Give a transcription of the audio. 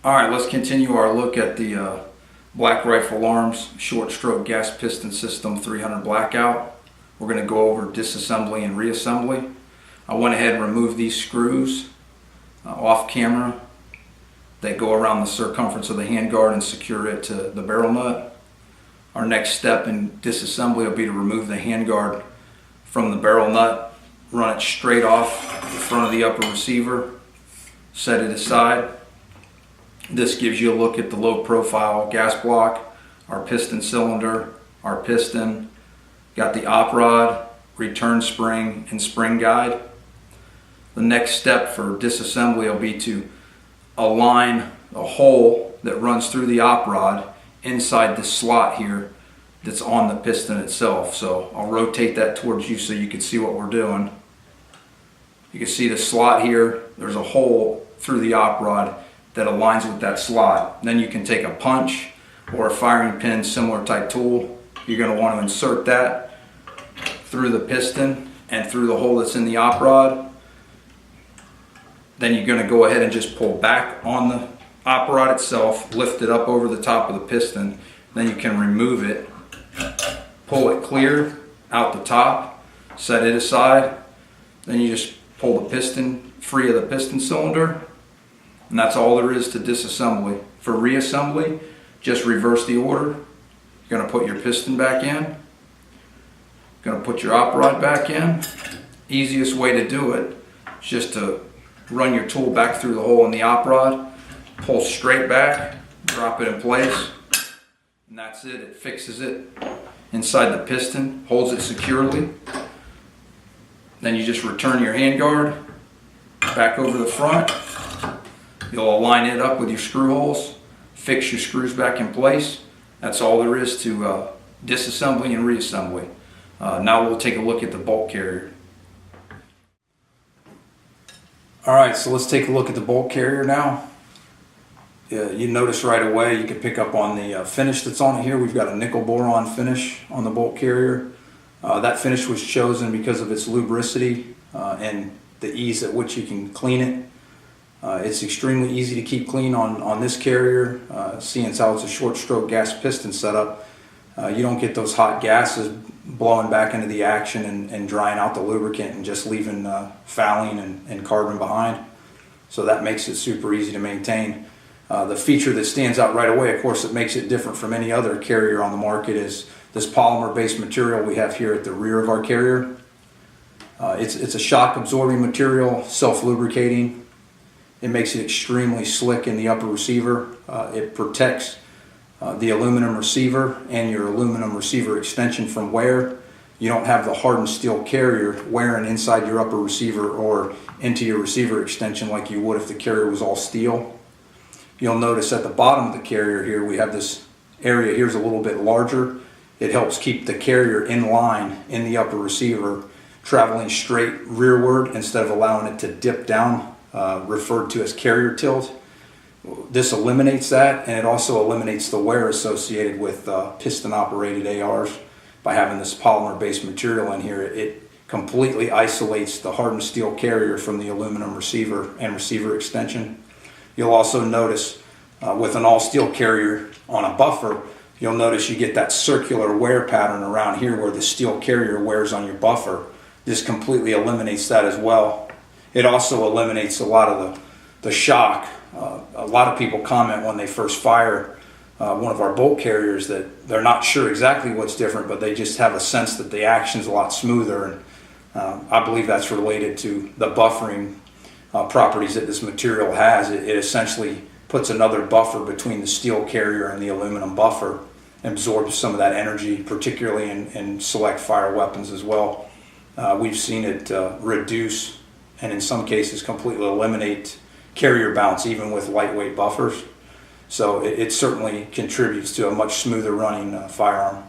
Alright, let's continue our look at the Black Rifle Arms short stroke gas piston system 300 Blackout. We're going to go over disassembly and reassembly. I went ahead and removed these screws off camera that go around the circumference of the handguard and secure it to the barrel nut. Our next step in disassembly will be to remove the handguard from the barrel nut, run it straight off the front of the upper receiver, set it aside. This gives you a look at the low profile gas block, our piston cylinder, our piston, got the op rod, return spring, and spring guide. The next step for disassembly will be to align a hole that runs through the op rod inside the slot here that's on the piston itself. So I'll rotate that towards you so you can see what we're doing. You can see the slot here. There's a hole through the op rod that aligns with that slot. Then you can take a punch or a firing pin, similar type tool. You're going to want to insert that through the piston and through the hole that's in the op rod. Then you're going to go ahead and just pull back on the op rod itself, lift it up over the top of the piston. Then you can remove it, pull it clear out the top, set it aside. Then you just pull the piston free of the piston cylinder. And that's all there is to disassembly. For reassembly, just reverse the order. You're going to put your piston back in. Going to put your op rod back in. Easiest way to do it is just to run your tool back through the hole in the op rod, pull straight back, drop it in place, and that's it. It fixes it inside the piston, holds it securely. Then you just return your handguard back over the front. You'll align it up with your screw holes, fix your screws back in place. That's all there is to disassembly and reassembly. Now we'll take a look at the bolt carrier. Alright, so let's take a look at the bolt carrier now. You notice right away, you can pick up on the finish that's on it here. We've got a nickel boron finish on the bolt carrier. That finish was chosen because of its lubricity and the ease at which you can clean it. It's extremely easy to keep clean on this carrier, seeing as how it's a short stroke gas piston setup. You don't get those hot gases blowing back into the action and drying out the lubricant and just leaving fouling and carbon behind. So that makes it super easy to maintain. The feature that stands out right away, of course, that makes it different from any other carrier on the market is this polymer based material we have here at the rear of our carrier. It's a shock absorbing material, self-lubricating. It makes it extremely slick in the upper receiver. It protects the aluminum receiver and your aluminum receiver extension from wear. You don't have the hardened steel carrier wearing inside your upper receiver or into your receiver extension like you would if the carrier was all steel. You'll notice at the bottom of the carrier here we have this area here's a little bit larger. It helps keep the carrier in line in the upper receiver, traveling straight rearward instead of allowing it to dip down, referred to as carrier tilt. This eliminates that, and it also eliminates the wear associated with piston operated ARs by having this polymer based material in here. It completely isolates the hardened steel carrier from the aluminum receiver and receiver extension. You'll also notice with an all steel carrier on a buffer, you'll notice you get that circular wear pattern around here where the steel carrier wears on your buffer. This completely eliminates that as well. It also eliminates a lot of the shock. A lot of people comment when they first fire one of our bolt carriers that they're not sure exactly what's different, but they just have a sense that the action's a lot smoother. And I believe that's related to the buffering properties that this material has. It essentially puts another buffer between the steel carrier and the aluminum buffer, absorbs some of that energy, particularly in select fire weapons as well. We've seen it reduce and in some cases completely eliminate carrier bounce even with lightweight buffers. So it certainly contributes to a much smoother running firearm.